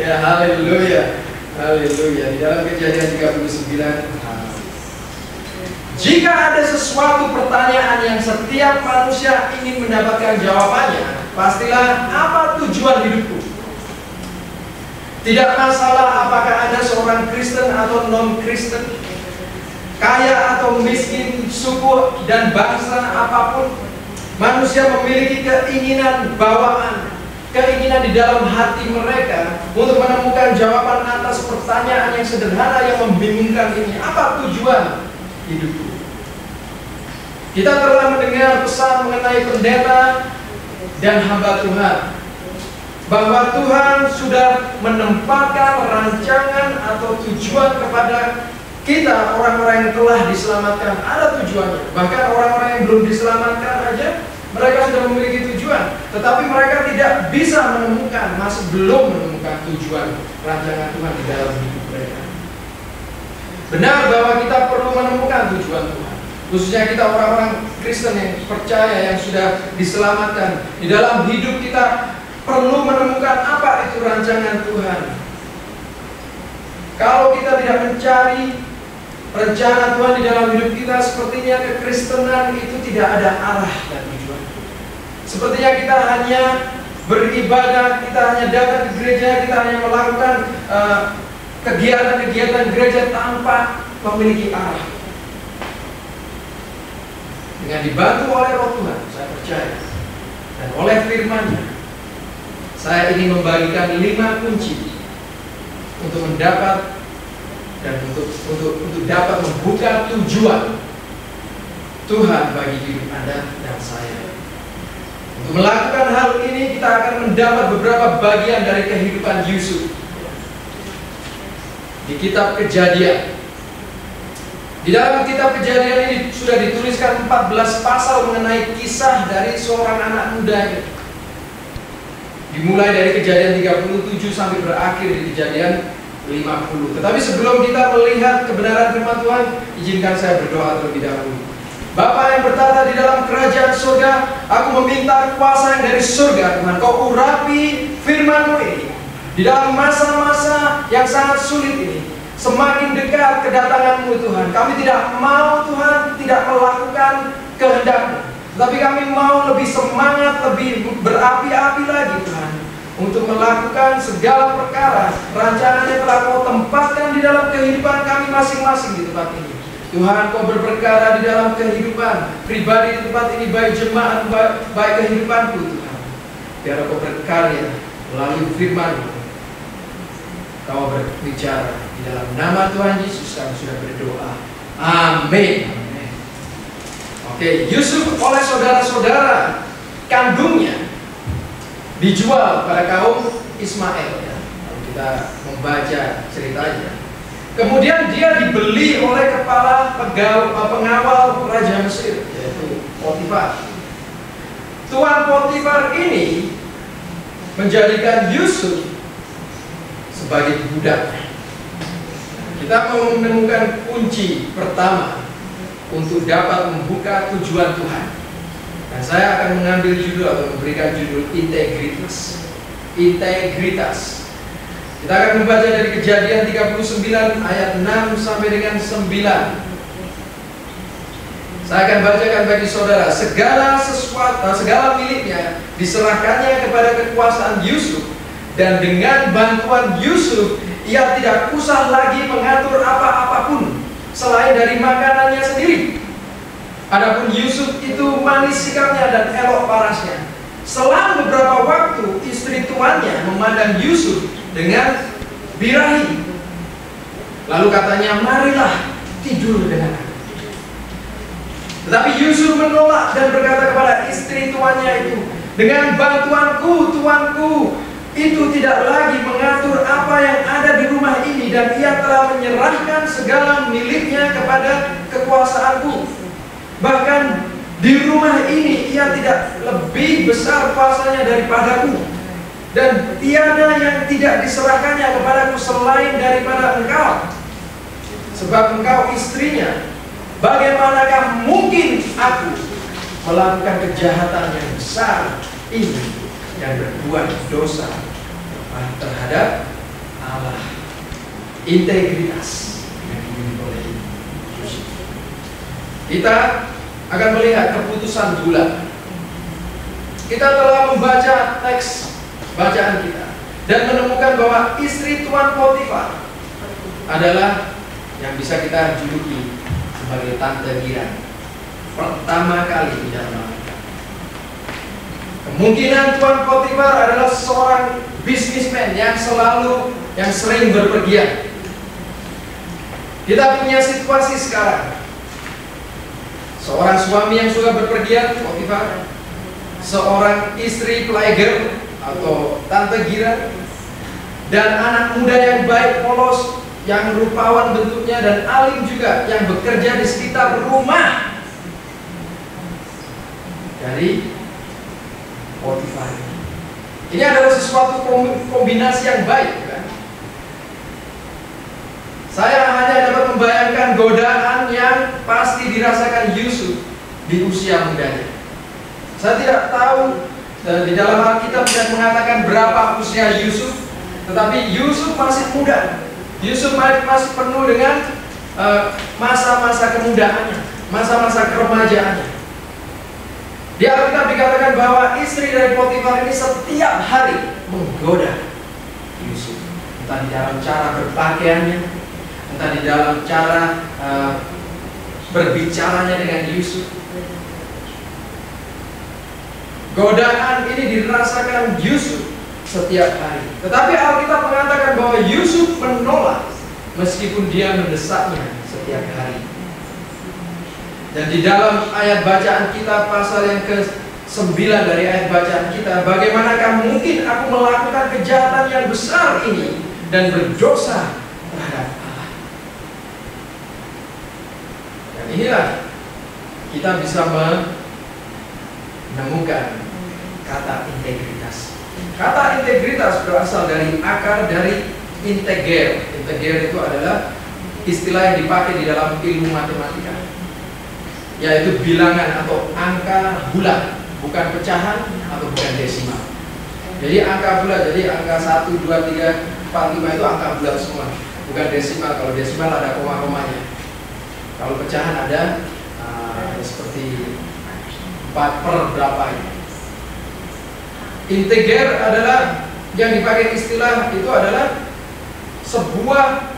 Ya, haleluya. Haleluya. Di dalam Kejadian 39, jika ada sesuatu pertanyaan yang setiap manusia ingin mendapatkan jawabannya, pastilah apa tujuan hidupku. Tidak masalah apakah Anda seorang Kristen atau non-Kristen, kaya atau miskin, suku dan bangsa apapun, manusia memiliki keinginan bawaan, keinginan di dalam hati mereka untuk menemukan jawaban atas pertanyaan yang sederhana yang membingungkan ini. Apa tujuan hidupku? Kita telah mendengar pesan mengenai pendeta dan hamba Tuhan, bahwa Tuhan sudah menempatkan rancangan atau tujuan kepada kita, orang-orang yang telah diselamatkan. Ada tujuannya. Bahkan orang-orang yang belum diselamatkan aja, mereka sudah memiliki tujuan. Tetapi mereka tidak bisa menemukan, masih belum menemukan tujuan rancangan Tuhan di dalam hidup mereka. Benar bahwa kita perlu menemukan tujuan Tuhan, khususnya kita orang-orang Kristen yang percaya, yang sudah diselamatkan. Di dalam hidup kita perlu menemukan apa itu rancangan Tuhan. Kalau kita tidak mencari rencana Tuhan di dalam hidup kita, sepertinya kekristenan itu tidak ada arah dan tujuan. Sepertinya kita hanya beribadah, kita hanya datang ke gereja, kita hanya melakukan kegiatan-kegiatan gereja tanpa memiliki arah. Dengan dibantu oleh Roh Tuhan, saya percaya, dan oleh firman-Nya, saya ingin membagikan 5 kunci untuk mendapat dan untuk dapat membuka tujuan Tuhan bagi hidup Anda dan saya. Untuk melakukan hal ini, kita akan mendapat beberapa bagian dari kehidupan Yusuf di kitab Kejadian. Di dalam kitab Kejadian ini sudah dituliskan 14 pasal mengenai kisah dari seorang anak muda ini. Dimulai dari Kejadian 37 sampai berakhir di Kejadian 50. Tetapi sebelum kita melihat kebenaran firman Tuhan, izinkan saya berdoa terlebih dahulu. Bapa yang bertata di dalam kerajaan surga, aku meminta kuasa yang dari surga, Tuhan. Kau urapi firman-Mu ini di dalam masa-masa yang sangat sulit ini. Semakin dekat kedatangan-Mu, Tuhan. Kami tidak mau, Tuhan, tidak melakukan kehendak-Mu, tapi kami mau lebih semangat, lebih berapi-api lagi, Tuhan, untuk melakukan segala perkara rancangan yang telah Kau tempatkan di dalam kehidupan kami masing-masing di tempat ini. Tuhan, Kau berperkara di dalam kehidupan pribadi di tempat ini, baik jemaat, baik kehidupanku, Tuhan. Biar Kau berkarya melalui firman-Mu. Kau berbicara di dalam nama Tuhan Yesus kami sudah berdoa. Amin. Oke, Yusuf oleh saudara-saudara kandungnya dijual pada kaum Ismail, ya. Kalau kita membaca ceritanya, kemudian dia dibeli oleh kepala pengawal Raja Mesir, yaitu Potifar. Tuan Potifar ini menjadikan Yusuf sebagai budak. Kita mau menemukan kunci pertama untuk dapat membuka tujuan Tuhan. Dan saya akan mengambil judul atau memberikan judul integritas. Integritas. Kita akan membaca dari Kejadian 39 ayat 6 sampai dengan 9. Saya akan bacakan bagi saudara. Segala miliknya diserahkannya kepada kekuasaan Yusuf, dan dengan bantuan Yusuf ia tidak usah lagi mengatur apa-apapun selain dari makanannya sendiri. Adapun Yusuf itu manis sikapnya dan elok parasnya. Selang beberapa waktu istri tuannya memandang Yusuf dengan birahi. Lalu katanya, marilah tidur dengan aku. Tetapi Yusuf menolak dan berkata kepada istri tuannya itu, dengan bantuanku, tuanku itu tidak lagi mengatur apa yang ada di rumah ini, dan ia telah menyerahkan segala miliknya kepada kekuasaanku. Bahkan di rumah ini ia tidak lebih besar kuasanya daripadaku, dan tiada yang tidak diserahkannya kepadaku selain daripada engkau, sebab engkau istrinya. Bagaimanakah mungkin aku melakukan kejahatan yang besar ini dan berbuat dosa terhadap adalah integritas yang dimiliki oleh Yusuf. Kita akan melihat keputusan bulat. Kita telah membaca teks bacaan kita dan menemukan bahwa istri Tuan Potifar adalah yang bisa kita juluki sebagai Tante Gira pertama kali di dalam Alkitab. Kemungkinan Tuan Potifar adalah seorang bisnismen yang sering berpergian. Kita punya situasi sekarang. Seorang suami yang suka berpergian, Potifar. Seorang istri pelajar atau Tante Gira. Dan anak muda yang baik, polos, yang rupawan bentuknya dan alim juga, yang bekerja di sekitar rumah dari Potifar. Ini adalah sesuatu kombinasi yang baik, kan? Saya hanya dapat membayangkan godaan yang pasti dirasakan Yusuf di usia mudanya. Saya tidak tahu di dalam Alkitab tidak mengatakan berapa usia Yusuf, tetapi Yusuf masih muda. Yusuf masih penuh dengan masa-masa kemudaannya, masa-masa keremajaannya. Di Alkitab dikatakan bahwa istri dari Potifar ini setiap hari menggoda Yusuf, entah di dalam cara berpakaiannya, entah di dalam cara berbicaranya dengan Yusuf. Godaan ini dirasakan Yusuf setiap hari. Tetapi Alkitab mengatakan bahwa Yusuf menolak meskipun dia mendesaknya setiap hari. Dan di dalam ayat bacaan kita pasal yang ke-9 dari ayat bacaan kita, bagaimanakah mungkin aku melakukan kejahatan yang besar ini dan berdosa terhadap Allah. Dan inilah kita bisa menemukan kata integritas. Kata integritas berasal dari akar dari integer. Integer itu adalah istilah yang dipakai di dalam ilmu matematika, yaitu bilangan atau angka bulat, bukan pecahan atau bukan desimal. Jadi angka bulat, jadi angka 1, 2, 3, 4, 5 itu angka bulat semua, bukan desimal. Kalau desimal ada koma-komanya. Kalau pecahan ada seperti 4 per berapa ini. Integer adalah yang dipakai istilah itu adalah sebuah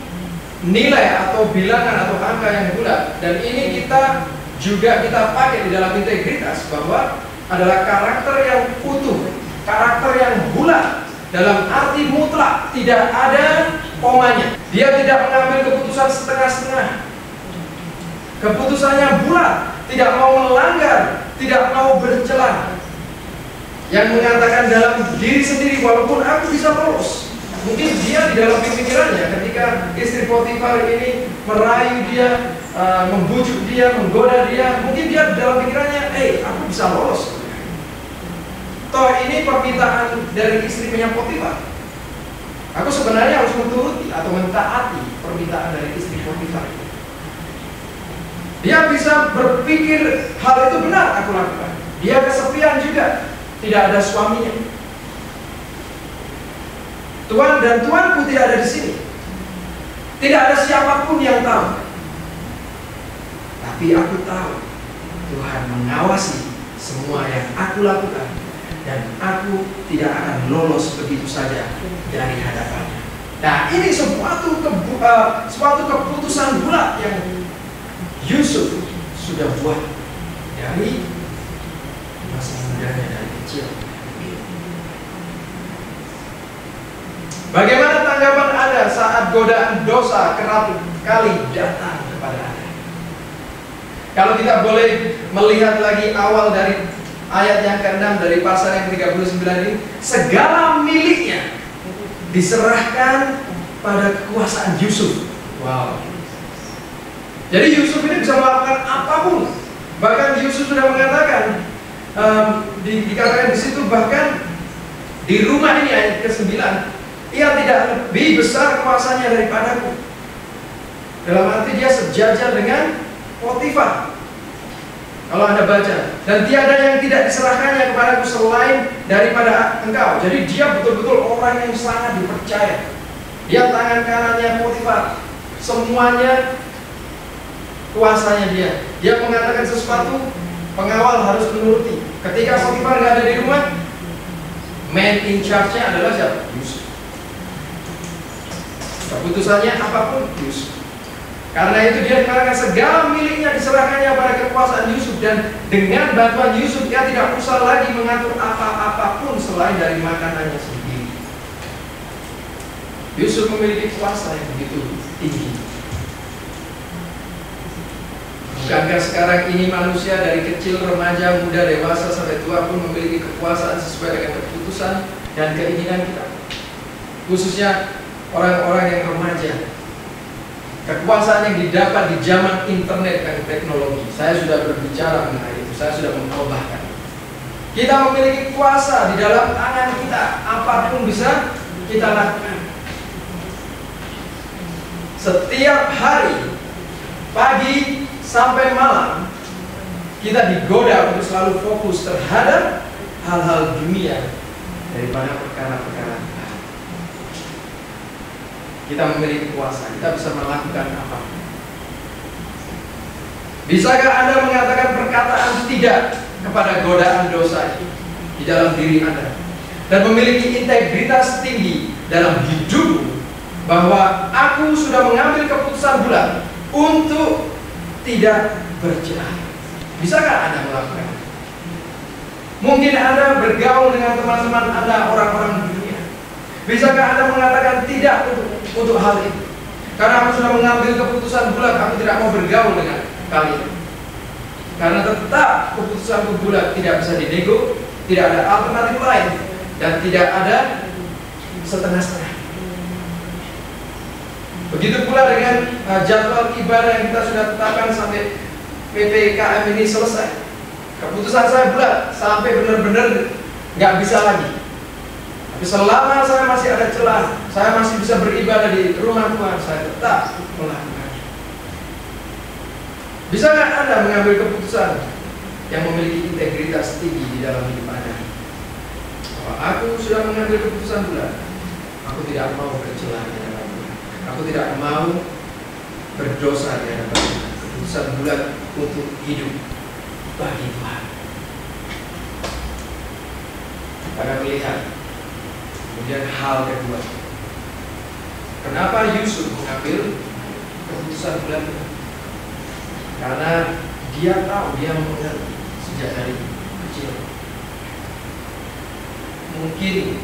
nilai atau bilangan atau angka yang bulat. Dan ini kita pakai di dalam integritas bahwa adalah karakter yang utuh, karakter yang bulat dalam arti mutlak, tidak ada komanya. Dia tidak mengambil keputusan setengah-setengah. Keputusannya bulat, tidak mau melanggar, tidak mau bercelah. Yang mengatakan dalam diri sendiri, walaupun aku bisa lolos. Mungkin dia di dalam pikirannya ketika istri Potifar ini merayu dia, membujuk dia, menggoda dia, mungkin dia di dalam pikirannya, aku bisa lolos. Toh ini permintaan dari istrinya Potifar. Aku sebenarnya harus menuruti atau mentaati permintaan dari istri Potifar ini. Dia bisa berpikir hal itu benar aku lakukan. Dia kesepian juga, tidak ada suaminya. Tuan dan tuanku tidak ada di sini. Tidak ada siapapun yang tahu. Tapi aku tahu Tuhan mengawasi semua yang aku lakukan, dan aku tidak akan lolos begitu saja dari hadapannya. Nah, ini suatu keputusan bulat yang Yusuf sudah buat dari masa mudanya, dari kecil. Bagaimana tanggapan Anda saat godaan dosa kerap kali datang kepada Anda? Kalau kita boleh melihat lagi awal dari ayat yang ke-6 dari pasal yang ke-39 ini, segala miliknya diserahkan pada kekuasaan Yusuf. Wow. Jadi Yusuf ini bisa melakukan apapun. Bahkan Yusuf sudah mengatakan, dikatakan di situ, bahkan di rumah ini ayat ke-9, ia tidak lebih besar kuasanya daripadaku. Dalam arti dia sejajar dengan Potifar. Kalau Anda baca, dan tiada yang tidak diserahkannya kepadaku selain daripada engkau. Jadi dia betul-betul orang yang sangat dipercaya. Dia tangan kanannya Potifar. Semuanya kuasanya dia. Dia mengatakan sesuatu, pengawal harus menuruti. Ketika Potifar nggak ada di rumah, man in charge-nya adalah siapa? Yusuf. Keputusannya apapun Yusuf. Karena itu dia dikatakan segala miliknya diserahkannya pada kekuasaan Yusuf, dan dengan bantuan Yusuf dia tidak usah lagi mengatur apa-apapun selain dari makanannya sendiri. Yusuf memiliki kuasa yang begitu tinggi. Bukankah sekarang ini manusia dari kecil, remaja, muda, dewasa sampai tua pun memiliki kekuasaan sesuai dengan keputusan dan keinginan kita? Khususnya orang-orang yang remaja. Kekuasaan yang didapat di zaman internet dan teknologi. Saya sudah berbicara mengenai itu, saya sudah mengkhotbahkan. Kita memiliki kuasa di dalam tangan kita, apapun bisa kita lakukan. Setiap hari, pagi sampai malam, kita digoda untuk selalu fokus terhadap hal-hal dunia daripada perkara-perkara. Kita memiliki kuasa, kita bisa melakukan apa? Bisakah Anda mengatakan perkataan tidak kepada godaan dosa di dalam diri Anda, dan memiliki integritas tinggi dalam hidupmu, bahwa aku sudah mengambil keputusan bulat untuk tidak bercerai? Bisakah Anda melakukan? Mungkin Anda bergaul dengan teman-teman Anda, orang-orang dunia. Bisakah Anda mengatakan tidak untuk hal itu? Karena aku sudah mengambil keputusan bulat, aku tidak mau bergaul dengan kalian. Karena tetap keputusanku bulat, tidak bisa dinego, tidak ada alternatif lain, dan tidak ada setengah-setengah. Begitu pula dengan jadwal ibadah yang kita sudah tetapkan sampai PPKM ini selesai. Keputusan saya bulat sampai benar-benar nggak bisa lagi. Tapi selama saya masih ada celah, saya masih bisa beribadah di rumah Tuhan, saya tetap melakukan. Bisakah Anda mengambil keputusan yang memiliki integritas tinggi di dalam hidup Anda? Bahwa aku sudah mengambil keputusan bulat, aku tidak mau bercelah di hadapan Tuhan, aku tidak mau berdosa di hadapan Tuhan. Keputusan bulat untuk hidup bagi Tuhan. Pada melihat kemudian hal kedua, kenapa Yusuf mengambil keputusan bulat itu? Karena dia tahu, dia mengerti sejak dari kecil. Mungkin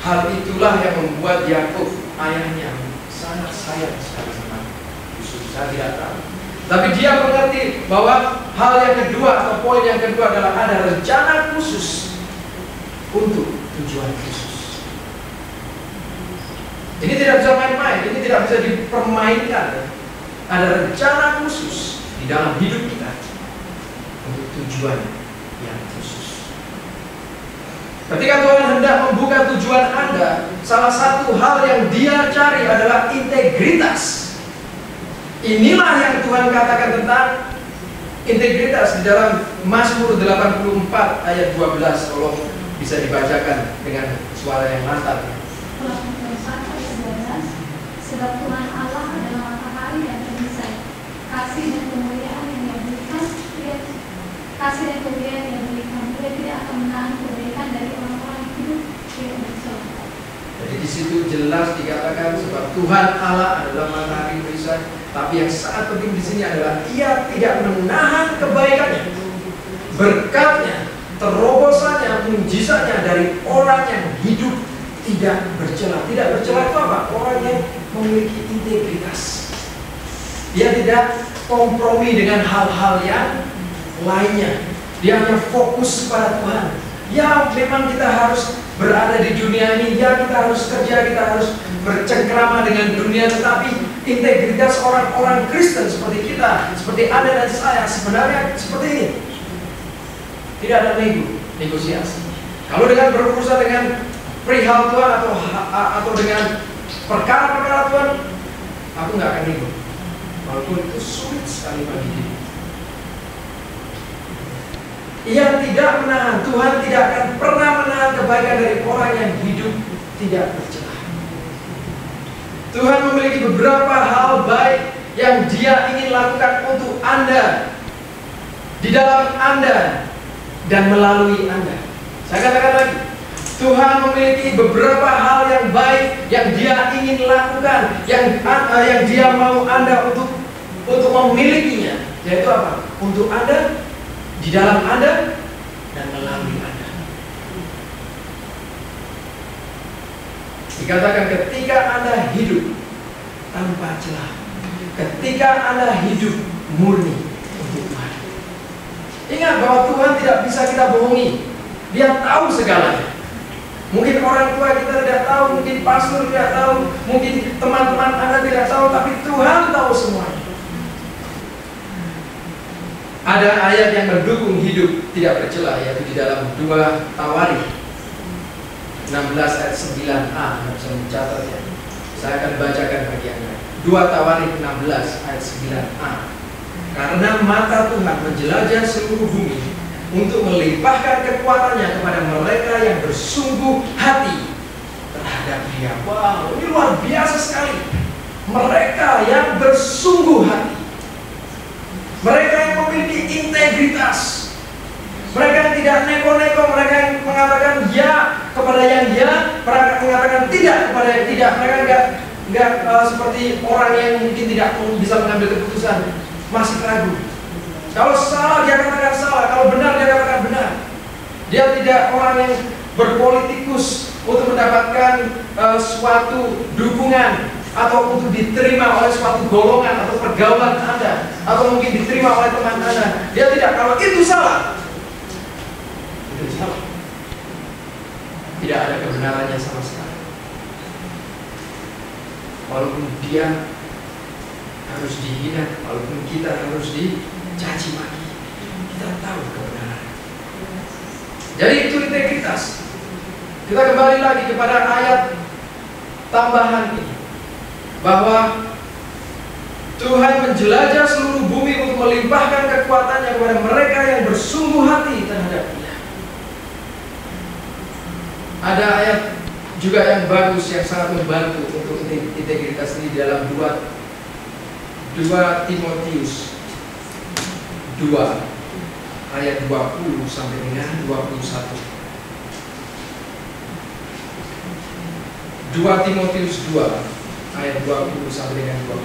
hal itulah yang membuat Yakub, ayahnya, sangat sayang sekali sama Yusuf. Saya tidak tahu. Tapi dia mengerti bahwa hal yang kedua atau poin yang kedua adalah ada rencana khusus untuk tujuan khusus. Ini tidak bisa main-main, ini tidak bisa dipermainkan. Ada rencana khusus di dalam hidup kita untuk tujuan yang khusus. Ketika Tuhan hendak membuka tujuan Anda, salah satu hal yang Dia cari adalah integritas. Inilah yang Tuhan katakan tentang integritas di dalam Mazmur 84 ayat 12. Tolong bisa dibacakan dengan suara yang mantap. Sebab Tuhan Allah adalah matahari dan perisai, kasih dan kemuliaan yang Dia berikan, Dia tidak akan menahan kebaikan dari orang-orang yang hidup Dia bersolat. Jadi di situ jelas dikatakan sebab Tuhan Allah adalah matahari perisai, tapi yang sangat penting di sini adalah Ia tidak menahan kebaikannya, berkatnya, terobosannya, mujizatnya dari orang yang hidup tidak bercela. Tidak bercela itu apa? Orang yang memiliki integritas. Dia tidak kompromi dengan hal-hal yang lainnya. Dia hanya fokus pada Tuhan. Ya, memang kita harus berada di dunia ini. Ya, kita harus kerja, kita harus bercengkrama dengan dunia. Tetapi integritas orang-orang Kristen seperti kita, seperti Anda dan saya, sebenarnya seperti ini. Tidak ada negosiasi. Kalau dengan berurusan dengan perihal Tuhan atau dengan perkara-perkara Tuhan, aku nggak akan nego, walaupun itu sulit sekali bagi dia. Ia tidak menahan, Tuhan tidak akan pernah menahan kebaikan dari orang yang hidup tidak bercelah. Tuhan memiliki beberapa hal baik yang Dia ingin lakukan untuk Anda, di dalam Anda, dan melalui Anda. Saya katakan lagi, Tuhan memiliki beberapa hal yang baik yang Dia ingin lakukan, yang Dia mau Anda untuk memilikinya. Yaitu apa? Untuk Anda, di dalam Anda, dan melalui Anda. Dikatakan ketika Anda hidup tanpa celah, ketika Anda hidup murni untuk Tuhan. Ingat bahwa Tuhan tidak bisa kita bohongi. Dia tahu segalanya. Mungkin orang tua kita tidak tahu, mungkin pastor tidak tahu, mungkin teman-teman Anda tidak tahu, tapi Tuhan tahu semuanya. Ada ayat yang mendukung hidup tidak bercela, yaitu di dalam 2 Tawarikh 16 ayat 9a. Anda bisa mencatat ya. Saya akan bacakan bagi Anda. 2 Tawarikh 16 ayat 9a. Karena mata Tuhan menjelajah seluruh bumi untuk melimpahkan kekuatannya kepada mereka yang bersungguh hati terhadap Dia. Wow, ini luar biasa sekali. Mereka yang bersungguh hati, mereka yang memiliki integritas, mereka yang tidak neko-neko, mereka yang mengatakan ya kepada yang ya, mereka mengatakan tidak kepada yang tidak. Mereka enggak seperti orang yang mungkin tidak bisa mengambil keputusan, masih ragu. Kalau salah dia katakan salah, kalau benar dia katakan benar. Dia tidak orang yang berpolitikus untuk mendapatkan suatu dukungan atau untuk diterima oleh suatu golongan atau pergaulan Anda, atau mungkin diterima oleh teman Anda. Dia tidak, kalau itu salah, itu salah. Tidak ada kebenarannya sama sekali. Walaupun dia harus dihina, walaupun kita harus dicaci maki, kita tahu kebenaran. Jadi itu integritas. Kita kembali lagi kepada ayat tambahan ini, bahwa Tuhan menjelajah seluruh bumi untuk melimpahkan kekuatannya kepada mereka yang bersungguh hati terhadap Dia. Ada ayat juga yang bagus yang sangat membantu untuk integritas ini dalam 2 Timotius 2 ayat 20 sampai dengan 21. 2 Timotius 2 ayat 20 sampai dengan 21.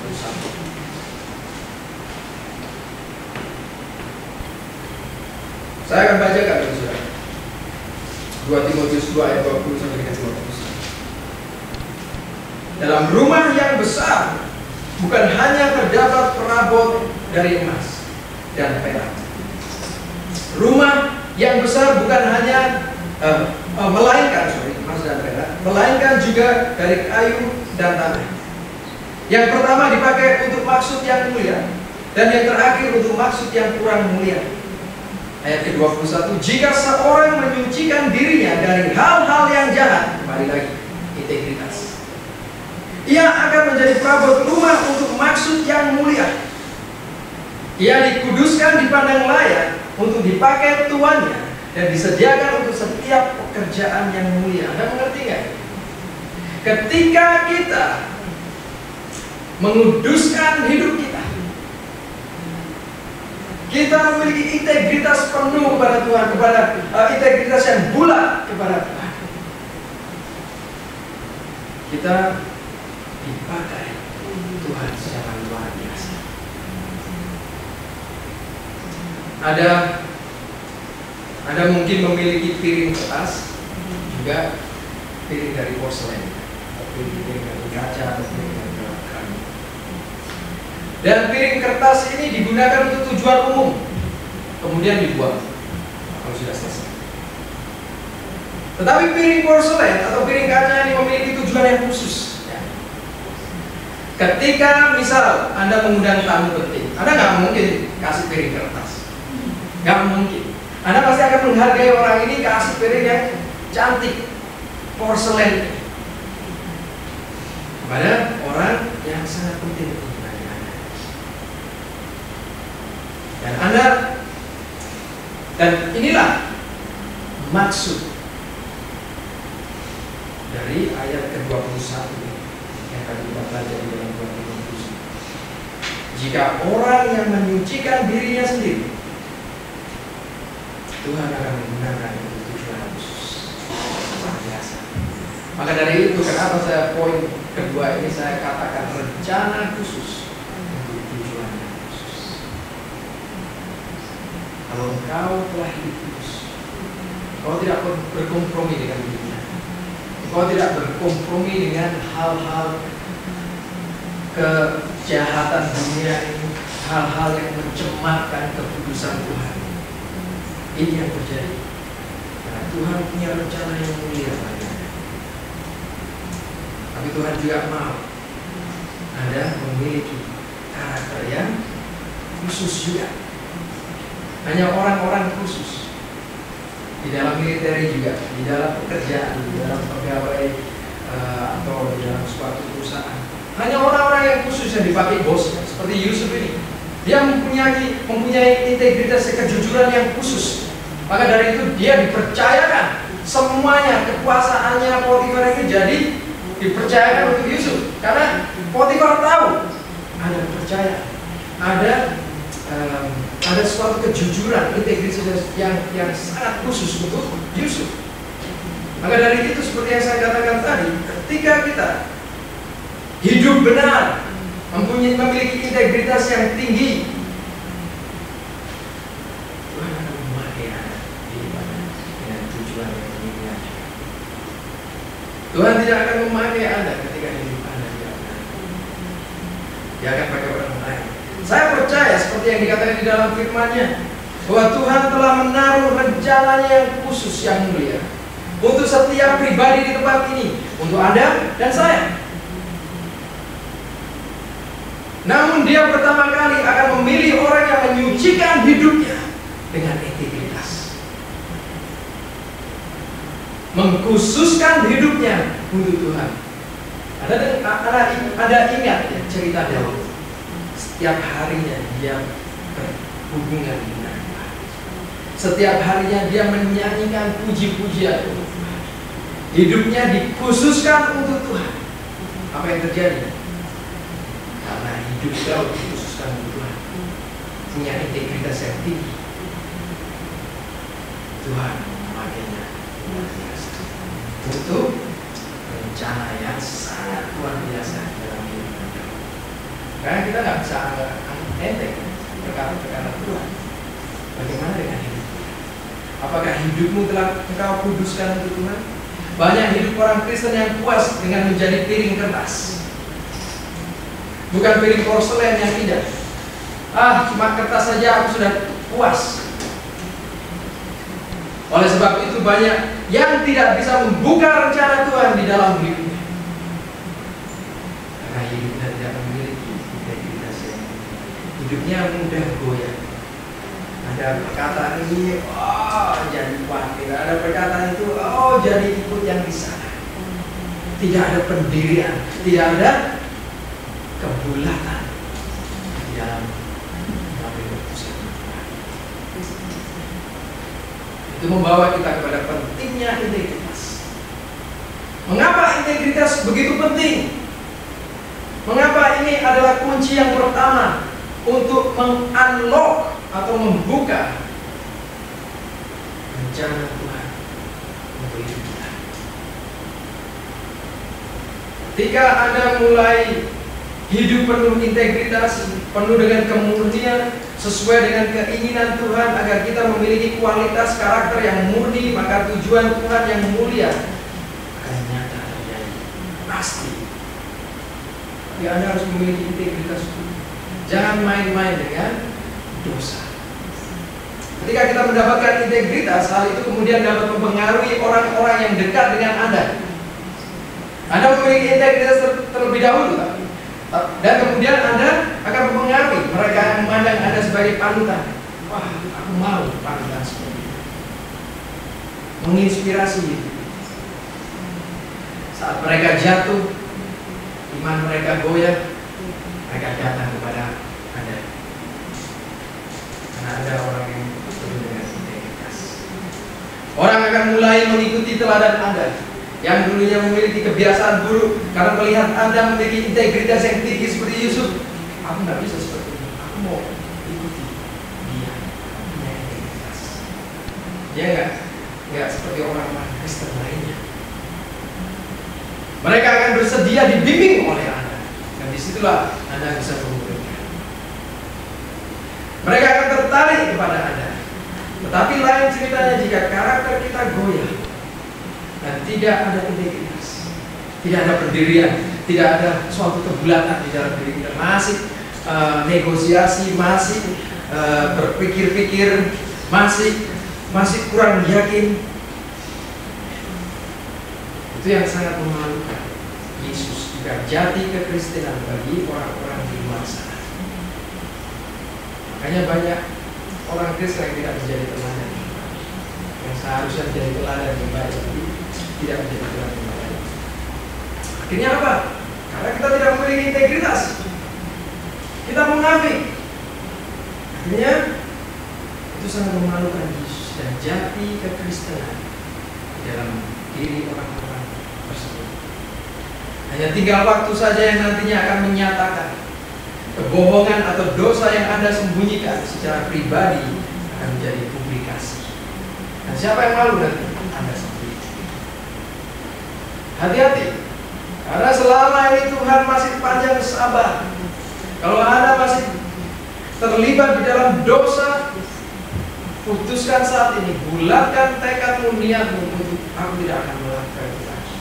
Saya akan bacakan, saudara. 2 Timotius 2 ayat 20 sampai dengan 21. Dalam rumah yang besar bukan hanya terdapat perabot dari emas dan perak. Rumah yang besar bukan hanya melainkan emas dan perak, melainkan juga dari kayu dan tanah. Yang pertama dipakai untuk maksud yang mulia, dan yang terakhir untuk maksud yang kurang mulia. Ayat ke-21, jika seorang menyucikan dirinya dari hal-hal yang jahat, kembali lagi, integritas, ia akan menjadi perabot rumah untuk maksud yang mulia. Ia dikuduskan, dipandang layak untuk dipakai tuannya, dan disediakan untuk setiap pekerjaan yang mulia. Anda mengerti nggak? Ketika kita menguduskan hidup kita memiliki integritas penuh kepada Tuhan, kepada integritas yang bulat kepada Tuhan, kita dipakai Tuhan secara luar biasa. Ada mungkin memiliki piring kertas, juga piring dari porselen, piring dari kaca, atau piring dari keramik. Dan piring kertas ini digunakan untuk tujuan umum, kemudian dibuang kalau sudah selesai. Tetapi piring porselen atau piring kaca ini memiliki tujuan yang khusus. Ketika misal Anda mengundang tamu penting, Anda nggak mungkin kasih piring kertas, nggak mungkin. Anda pasti akan menghargai orang ini, kasih piring yang cantik, porselen, kepada orang yang sangat penting. Dan inilah maksud dari ayat ke-21 yang tadi kita pelajari. Jika orang yang menyucikan dirinya sendiri, Tuhan akan menggunakan untuk tujuan khusus. Luar biasa. Maka dari itu, kenapa saya poin kedua ini saya katakan rencana khusus untuk tujuan yang khusus. Kalau engkau telah hidup kudus, kau tidak berkompromi dengan dunia. Kau tidak berkompromi dengan hal-hal kejahatan dunia ini, hal-hal yang mencemarkan kekudusan Tuhan. Ini yang terjadi karena Tuhan punya rencana yang mulia baginya. Tapi Tuhan juga mau Anda memiliki karakter yang khusus juga. Hanya orang-orang khusus di dalam militer juga, di dalam pekerjaan, di dalam pegawai atau di dalam suatu perusahaan. Hanya orang-orang yang khusus yang dipakai bosnya, seperti Yusuf ini. Dia mempunyai integritas kejujuran yang khusus. Maka dari itu dia dipercayakan semuanya, kekuasaannya Potifar ini jadi dipercayakan untuk Yusuf. Karena Potifar tahu ada kepercayaan, ada suatu kejujuran, integritas yang sangat khusus untuk Yusuf. Maka dari itu seperti yang saya katakan tadi, ketika kita hidup benar, memiliki integritas yang tinggi, Tuhan akan memakai Anda dengan tujuan yang mulia. Tuhan tidak akan memakai Anda ketika hidup Anda tidak benar. Dia akan pakai orang lain. Saya percaya seperti yang dikatakan di dalam firman-Nya, bahwa Tuhan telah menaruh rencananya yang khusus yang mulia untuk setiap pribadi di tempat ini, untuk Anda dan saya. Namun dia pertama kali akan memilih orang yang menyucikan hidupnya dengan integritas, mengkhususkan hidupnya untuk Tuhan. Ada ingat ya cerita Daud. Setiap harinya dia berhubungan dengan Tuhan. Setiap harinya dia menyanyikan puji-pujian untuk Tuhan. Hidupnya dikhususkan untuk Tuhan. Apa yang terjadi? Karena hidup Daud dikhususkan untuk Tuhan, punya integritas yang tinggi, Tuhan memakainya luar biasa untuk rencana yang sangat luar biasa dalam hidup kita. Karena kita nggak bisa anggap enteng perkara-perkara Tuhan. Bagaimana dengan hidup kita? Apakah hidupmu telah engkau kuduskan untuk Tuhan? Banyak hidup orang Kristen yang puas dengan menjadi piring kertas, bukan piring porselen yang indah. Cuma kertas saja aku sudah puas. Oleh sebab itu banyak yang tidak bisa membuka rencana Tuhan di dalam hidupnya, karena hidupnya tidak memiliki integritas yang hidupnya mudah goyah. Ada perkataan ini, jadi khawatir. Ada perkataan itu, jadi ikut yang di sana. Tidak ada pendirian, tidak ada kebulatan di dalam keputusan Tuhan. Itu membawa kita kepada pentingnya integritas. Mengapa integritas begitu penting? Mengapa ini adalah kunci yang pertama untuk meng-unlock atau membuka rencana Tuhan untuk hidup kita? Ketika Anda mulai hidup penuh integritas, penuh dengan kemurnian, sesuai dengan keinginan Tuhan agar kita memiliki kualitas karakter yang murni, maka tujuan Tuhan yang mulia akan nyata terjadi. Pasti. Tapi Anda harus memiliki integritas. Jangan main-main dengan dosa. Ketika kita mendapatkan integritas, hal itu kemudian dapat mempengaruhi orang-orang yang dekat dengan Anda. Anda memiliki integritas terlebih dahulu, dan kemudian Anda akan mempengaruhi mereka yang memandang Anda sebagai panutan. Wah, aku mau panutan seperti itu. Menginspirasi itu. Saat mereka jatuh, iman mereka goyah, mereka datang kepada Anda. Karena ada orang yang penuh dengan integritas. Orang akan mulai mengikuti teladan Anda yang dulunya memiliki kebiasaan buruk, karena melihat Anda memiliki integritas yang tinggi seperti Yusuf. Aku nggak bisa seperti itu. mau ikuti dia, punya integritas. Dia nggak seperti orang-orang Kristen lainnya. Mereka akan bersedia dibimbing oleh Anda, dan disitulah Anda bisa memuridkan. Mereka akan tertarik kepada Anda. Tetapi lain ceritanya jika karakter kita goyah dan tidak ada integritas, tidak ada pendirian, tidak ada suatu kebulatan di dalam diri kita, masih negosiasi, masih berpikir-pikir, masih kurang yakin. Itu yang sangat memalukan. Yesus juga jati kekristenan bagi orang-orang di luar sana. Makanya banyak orang Kristen yang tidak menjadi teladan, yang seharusnya menjadi teladan yang baik, tapi tidak menjadi teladan yang baik. Akhirnya apa? Karena kita tidak memiliki integritas, kita munafik. Akhirnya itu sangat memalukan Yesus dan jati kekristenan di dalam diri orang-orang tersebut. Hanya tinggal waktu saja yang nantinya akan menyatakan kebohongan atau dosa yang Anda sembunyikan secara pribadi akan menjadi publikasi. Dan siapa yang malu nanti? Anda sendiri. Hati-hati, karena selama ini Tuhan masih panjang sabar. Kalau Anda masih terlibat di dalam dosa, putuskan saat ini, bulatkan tekadmu, niatmu untuk aku tidak akan melakukan itu lagi.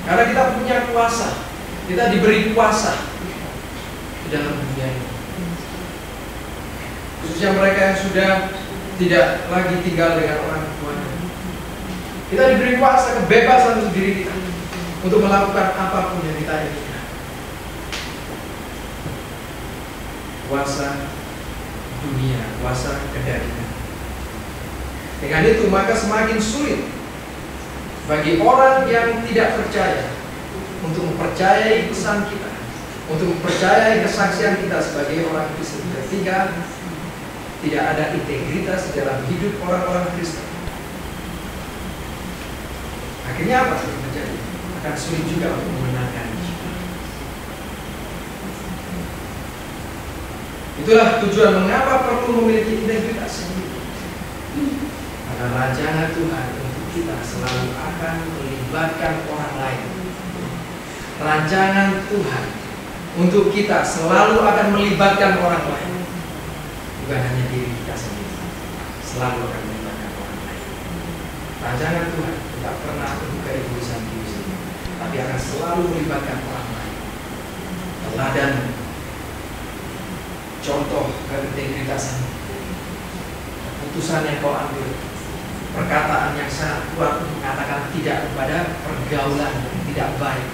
Karena kita punya kuasa, kita diberi kuasa di dalam dunia ini. Khususnya mereka yang sudah tidak lagi tinggal dengan orang tuanya. Kita diberi kuasa, kebebasan untuk diri kita, untuk melakukan apapun yang kita inginkan. Kuasa dunia, kuasa kedagingan. Dengan itu maka semakin sulit bagi orang yang tidak percaya untuk mempercayai pesan kita, untuk mempercayai kesaksian kita sebagai orang Kristen, ketika tidak ada integritas di dalam hidup orang-orang Kristen. Akhirnya apa yang terjadi? Akan sulit juga untuk memenangkan jiwa. Itulah tujuan mengapa perlu memiliki integritas. Karena rancangan Tuhan untuk kita selalu akan melibatkan orang lain. Rancangan Tuhan untuk kita selalu akan melibatkan orang lain. Bukan hanya diri kita sendiri, selalu akan melibatkan orang lain. Rancangan Tuhan tidak pernah terbuka egoisan diri sendiri, tapi akan selalu melibatkan orang lain. Teladan, contoh keintegritasan, keputusan yang kau ambil, perkataan yang sangat kuat untuk mengatakan tidak kepada pergaulan yang tidak baik,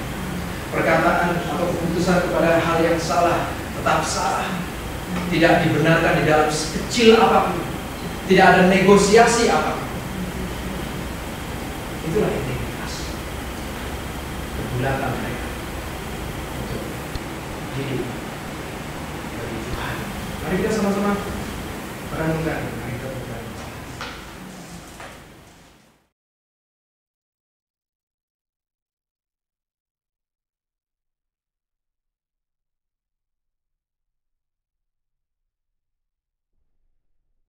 perkataan atau keputusan kepada hal yang salah tetap salah, tidak dibenarkan di dalam sekecil apapun, tidak ada negosiasi apapun. Itulah integritas, kebulatan mereka untuk hidup bagi Tuhan. Mari kita sama-sama merenungkan